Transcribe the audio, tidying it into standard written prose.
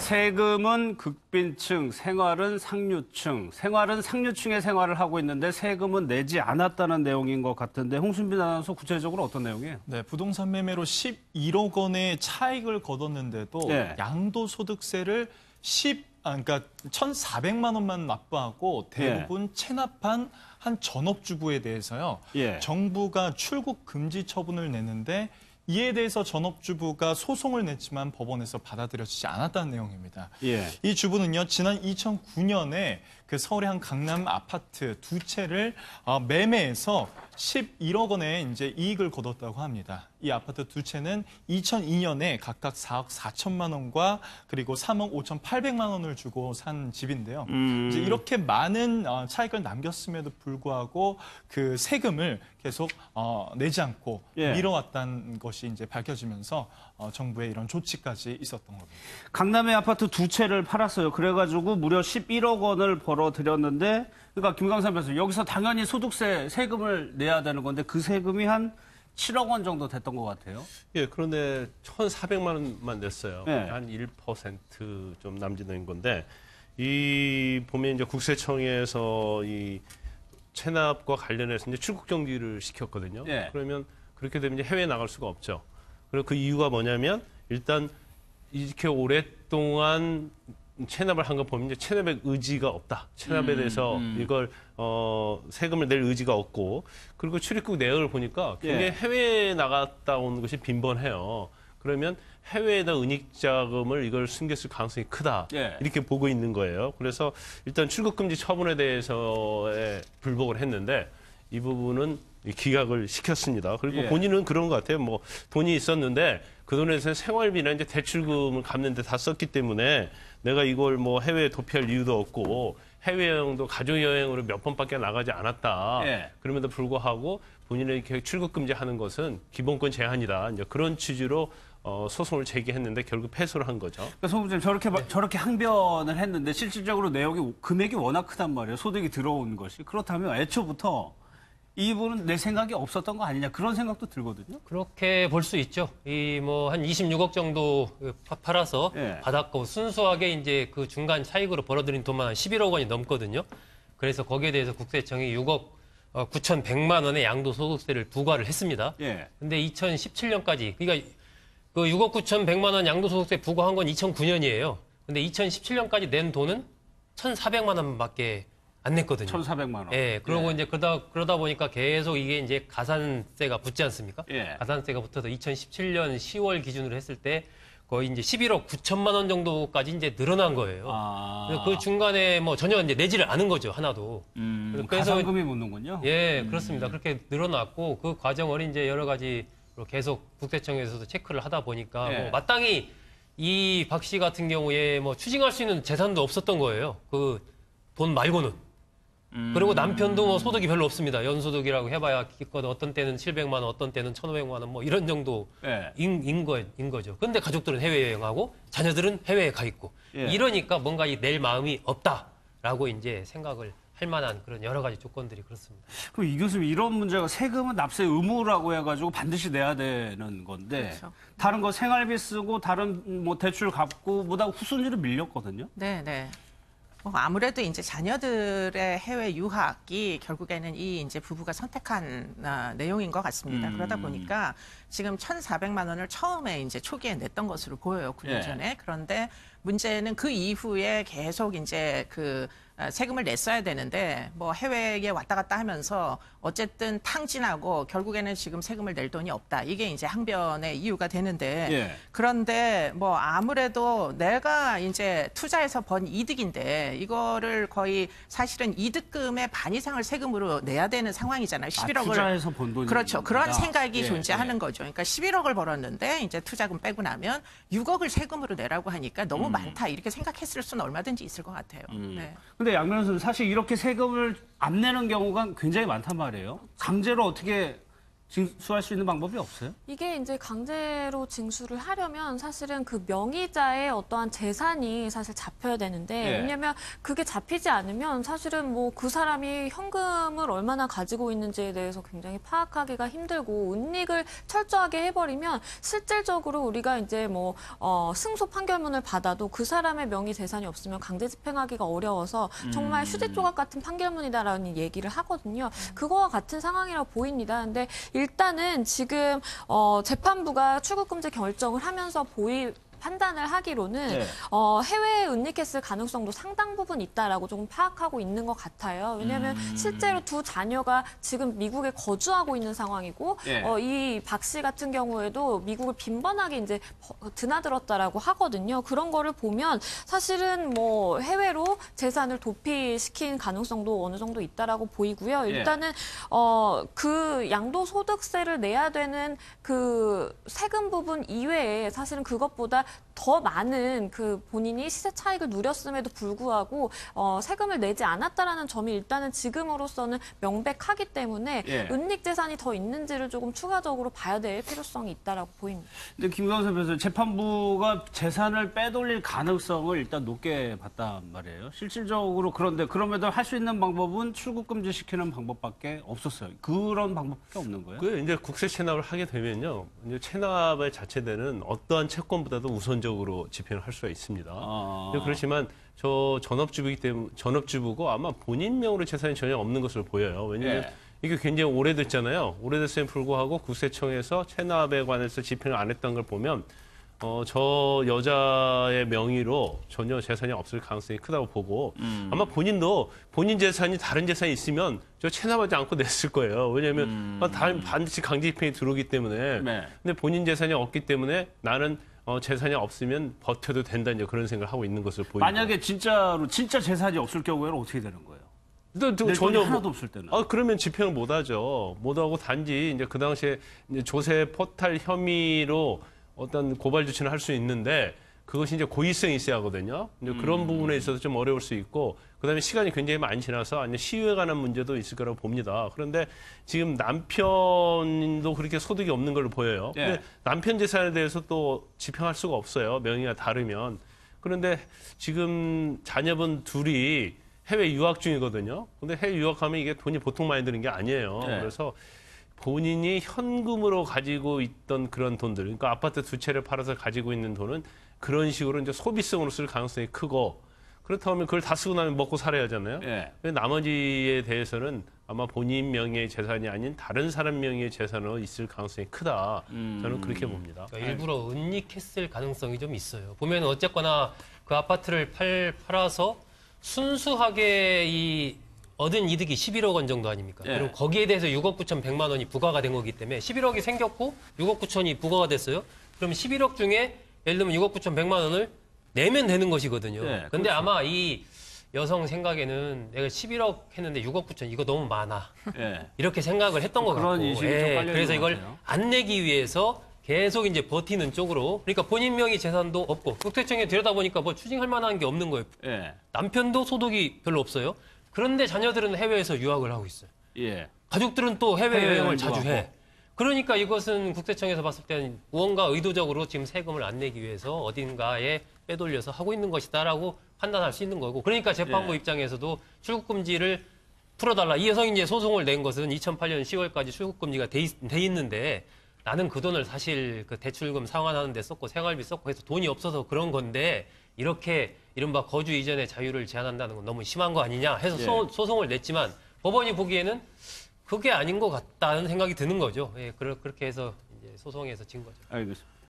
세금은 극빈층, 생활은 상류층. 생활은 상류층의 생활을 하고 있는데 세금은 내지 않았다는 내용인 것 같은데 홍순빈 아나운서 구체적으로 어떤 내용이에요? 네, 부동산 매매로 11억 원의 차익을 거뒀는데도 양도소득세를 그러니까 1,400만 원만 납부하고 대부분 체납한 한 전업주부에 대해서요. 정부가 출국 금지 처분을 내는데 이에 대해서 전업주부가 소송을 냈지만 법원에서 받아들여지지 않았다는 내용입니다. 이 주부는요, 지난 2009년에 그 서울의 한 강남 아파트 두 채를 매매해서 11억 원의 이제 이익을 거뒀다고 합니다. 이 아파트 두 채는 2002년에 각각 4억 4천만 원과 그리고 3억 5,800만 원을 주고 산 집인데요. 이제 이렇게 많은 차익을 남겼음에도 불구하고 그 세금을 계속 내지 않고 미뤄왔다는 것이 이제 밝혀지면서 정부의 이런 조치까지 있었던 겁니다. 강남의 아파트 두 채를 팔았어요. 그래가지고 무려 11억 원을 벌어들였는데, 그러니까 김광삼 변호사, 여기서 당연히 소득세 세금을 내야 되는 건데 그 세금이 한 7억 원 정도 됐던 것 같아요. 예, 그런데 1,400만 원만 냈어요. 한 1% 남짓된 건데, 이 보면 이제 국세청에서 이 체납과 관련해서 이제 출국 정지를 시켰거든요. 그러면 그렇게 되면 이제 해외에 나갈 수가 없죠. 그리고 그 이유가 뭐냐면 일단 이렇게 오랫동안 체납을 한 거 보면 이제 체납의 의지가 없다. 체납에 대해서 이걸 세금을 낼 의지가 없고, 그리고 출입국 내역을 보니까 굉장히 해외에 나갔다 온 것이 빈번해요. 그러면 해외에다 은닉자금을 이걸 숨겼을 가능성이 크다. 이렇게 보고 있는 거예요. 그래서 일단 출국금지 처분에 대해서에 불복을 했는데 이 부분은 기각을 시켰습니다. 그리고 본인은 그런 것 같아요. 뭐 돈이 있었는데 그 돈에서 생활비나 이제 대출금을 갚는데 다 썼기 때문에 내가 이걸 뭐 해외에 도피할 이유도 없고 해외여행도 가족여행으로 몇 번밖에 나가지 않았다. 그럼에도 불구하고 본인의 이렇게 출국금지하는 것은 기본권 제한이다. 이제 그런 취지로 소송을 제기했는데 결국 패소를 한 거죠. 그러니까 송 부장님 저렇게 항변을 했는데 실질적으로 내용이 금액이 워낙 크단 말이에요. 소득이 들어온 것이. 그렇다면 애초부터 이분은 내 생각이 없었던 거 아니냐, 그런 생각도 들거든요. 그렇게 볼 수 있죠. 이 뭐 한 26억 정도 팔아서 받았고 순수하게 이제 그 중간 차익으로 벌어들인 돈만 한 11억 원이 넘거든요. 그래서 거기에 대해서 국세청이 6억 9,100만 원의 양도소득세를 부과를 했습니다. 근데 2017년까지, 그러니까 그 6억 9,100만 원 양도소득세 부과한 건 2009년이에요. 근데 2017년까지 낸 돈은 1,400만 원밖에 안 냈거든요. 1,400만 원. 그러고 이제 그러다 보니까 계속 이게 이제 가산세가 붙지 않습니까? 가산세가 붙어서 2017년 10월 기준으로 했을 때 거의 이제 11억 9천만 원 정도까지 이제 늘어난 거예요. 그 중간에 뭐 전혀 이제 내지를 않은 거죠, 하나도. 그래서 가산금이 묻는군요. 그렇습니다. 그렇게 늘어났고 그 과정을 이제 여러 가지 계속 국세청에서도 체크를 하다 보니까 뭐 마땅히 이 박 씨 같은 경우에 뭐 추징할 수 있는 재산도 없었던 거예요. 그 돈 말고는. 그리고 남편도 뭐 소득이 별로 없습니다. 연소득이라고 해봐야 기껏 어떤 때는 700만 원, 어떤 때는 1,500만 원, 뭐 이런 정도인 거죠. 근데 가족들은 해외여행하고 자녀들은 해외에 가 있고 이러니까 뭔가 낼 마음이 없다라고 이제 생각을 할 만한 그런 여러 가지 조건들이 그렇습니다. 그럼 이 교수님, 이런 문제가 세금은 납세 의무라고 해가지고 반드시 내야 되는 건데 다른 거 생활비 쓰고 다른 뭐 대출 갚고 뭐다 후순위로 밀렸거든요. 아무래도 이제 자녀들의 해외 유학이 결국에는 이 이제 부부가 선택한 내용인 것 같습니다. 그러다 보니까 지금 1,400만 원을 처음에 이제 초기에 냈던 것으로 보여요, 9년 전에. 그런데 문제는 그 이후에 계속 이제 그 세금을 냈어야 되는데 뭐 해외에 왔다 갔다 하면서 어쨌든 탕진하고 결국에는 지금 세금을 낼 돈이 없다. 이게 이제 항변의 이유가 되는데 그런데 뭐 아무래도 내가 이제 투자해서 번 이득인데 이거를 거의 사실은 이득금의 반 이상을 세금으로 내야 되는 상황이잖아요. 11억을 투자해서 번 돈이 그렇죠. 그런 생각이 존재하는 거죠. 그러니까 11억을 벌었는데 이제 투자금 빼고 나면 6억을 세금으로 내라고 하니까 너무 많다. 이렇게 생각했을 수는 얼마든지 있을 것 같아요. 근데 양 변호사는 사실 이렇게 세금을 안 내는 경우가 굉장히 많단 말이에요. 강제로 어떻게 징수할 수 있는 방법이 없어요? 이게 이제 강제로 징수를 하려면 사실은 그 명의자의 어떠한 재산이 사실 잡혀야 되는데 예. 왜냐면 그게 잡히지 않으면 사실은 뭐 그 사람이 현금을 얼마나 가지고 있는지에 대해서 굉장히 파악하기가 힘들고 은닉을 철저하게 해버리면 실질적으로 우리가 이제 뭐 승소 판결문을 받아도 그 사람의 명의 재산이 없으면 강제 집행하기가 어려워서 정말 휴지 조각 같은 판결문이다라는 얘기를 하거든요. 그거와 같은 상황이라고 보입니다. 근데 일단은 지금 재판부가 출국금지 결정을 하면서 판단을 하기로는 네. 해외에 은닉했을 가능성도 상당 부분 있다라고 조금 파악하고 있는 것 같아요. 왜냐하면 실제로 두 자녀가 지금 미국에 거주하고 있는 상황이고 예. 이 박 씨 같은 경우에도 미국을 빈번하게 이제 드나들었다라고 하거든요. 그런 거를 보면 사실은 뭐 해외로 재산을 도피시킨 가능성도 어느 정도 있다라고 보이고요. 일단은 그 양도소득세를 내야 되는 그 세금 부분 이외에 사실은 그것보다 더 많은 그 본인이 시세 차익을 누렸음에도 불구하고 세금을 내지 않았다라는 점이 일단은 지금으로서는 명백하기 때문에 예. 은닉 재산이 더 있는지를 조금 추가적으로 봐야 될 필요성이 있다라고 보입니다. 근데 김광선 변호사 재판부가 재산을 빼돌릴 가능성을 일단 높게 봤단 말이에요. 실질적으로 그런데 그럼에도 할 수 있는 방법은 출국 금지시키는 방법밖에 없었어요. 그런 방법밖에 없는 거예요? 그 이제 국세 체납을 하게 되면요, 이제 체납의 자체되는 어떠한 채권보다도 우선적으로 집행을 할 수가 있습니다. 그렇지만 저 전업주부이기 때문에 전업주부고 아마 본인 명으로 재산이 전혀 없는 것으로 보여요. 왜냐하면 예. 이게 굉장히 오래됐잖아요. 오래됐음에 불구하고 국세청에서 체납에 관해서 집행을 안 했던 걸 보면 저 여자의 명의로 전혀 재산이 없을 가능성이 크다고 보고 아마 본인도 본인 재산이 다른 재산이 있으면 저 체납하지 않고 냈을 거예요. 왜냐하면 반드시 강제 집행이 들어오기 때문에. 네. 근데 본인 재산이 없기 때문에 나는 재산이 없으면 버텨도 된다 이제 그런 생각을 하고 있는 것을 보이고. 만약에 진짜 재산이 없을 경우에는 어떻게 되는 거예요? 전혀 하나도 없을 때는. 그러면 집행을 못 하죠. 못 하고 단지 이제 그 당시에 이제 조세 포탈 혐의로 어떤 고발 조치는 할 수 있는데 그것이 이제 고의성이 있어야 하거든요. 이제 그런 부분에 있어서 좀 어려울 수 있고 그다음에 시간이 굉장히 많이 지나서 아니 시효에 관한 문제도 있을 거라고 봅니다. 그런데 지금 남편도 그렇게 소득이 없는 걸로 보여요. 예. 근데 남편 재산에 대해서 또 집행할 수가 없어요. 명의가 다르면. 그런데 지금 자녀분 둘이 해외 유학 중이거든요. 근데 해외 유학하면 이게 돈이 보통 많이 드는 게 아니에요. 네. 그래서 본인이 현금으로 가지고 있던 그런 돈들, 그러니까 아파트 두 채를 팔아서 가지고 있는 돈은 그런 식으로 이제 소비성으로 쓸 가능성이 크고 그렇다면 그걸 다 쓰고 나면 먹고 살아야 하잖아요. 예. 나머지에 대해서는 아마 본인 명의의 재산이 아닌 다른 사람 명의의 재산으로 있을 가능성이 크다. 저는 그렇게 봅니다. 그러니까 일부러 은닉했을 가능성이 좀 있어요. 보면 어쨌거나 그 아파트를 팔아서 순수하게 이 얻은 이득이 11억 원 정도 아닙니까? 예. 그리고 거기에 대해서 6억 9천 100만 원이 부과가 된 거기 때문에 11억이 생겼고 6억 9천이 부과가 됐어요. 그럼 11억 중에 예를 들면 6억 9천 100만 원을 내면 되는 것이거든요. 예, 근데 그렇죠. 아마 이 여성 생각에는 내가 11억 했는데 6억 9천 이거 너무 많아. 예. 이렇게 생각을 했던 것 그런 같고. 인식이 좀 깔려 있는 그래서 것 이걸 같아요. 안 내기 위해서 계속 이제 버티는 쪽으로. 그러니까 본인 명의 재산도 없고 국세청에 들여다보니까 뭐 추징할 만한 게 없는 거예요. 예. 남편도 소득이 별로 없어요. 그런데 자녀들은 해외에서 유학을 하고 있어요. 예. 가족들은 또 해외여행을 해외여행도 자주 하고. 해. 그러니까 이것은 국세청에서 봤을 때는 무언가 의도적으로 지금 세금을 안 내기 위해서 어딘가에 빼돌려서 하고 있는 것이다라고 판단할 수 있는 거고. 그러니까 재판부 예. 입장에서도 출국금지를 풀어달라. 이 여성이 이제 소송을 낸 것은 2008년 10월까지 출국금지가 돼 있는데 나는 그 돈을 사실 그 대출금 상환하는 데 썼고 생활비 썼고 해서 돈이 없어서 그런 건데 이렇게 이른바 거주 이전의 자유를 제한한다는 건 너무 심한 거 아니냐 해서 예. 소송을 냈지만 법원이 보기에는 그게 아닌 것 같다는 생각이 드는 거죠. 예, 그렇게 해서 이제 소송에서 진 거죠. 알겠습니다.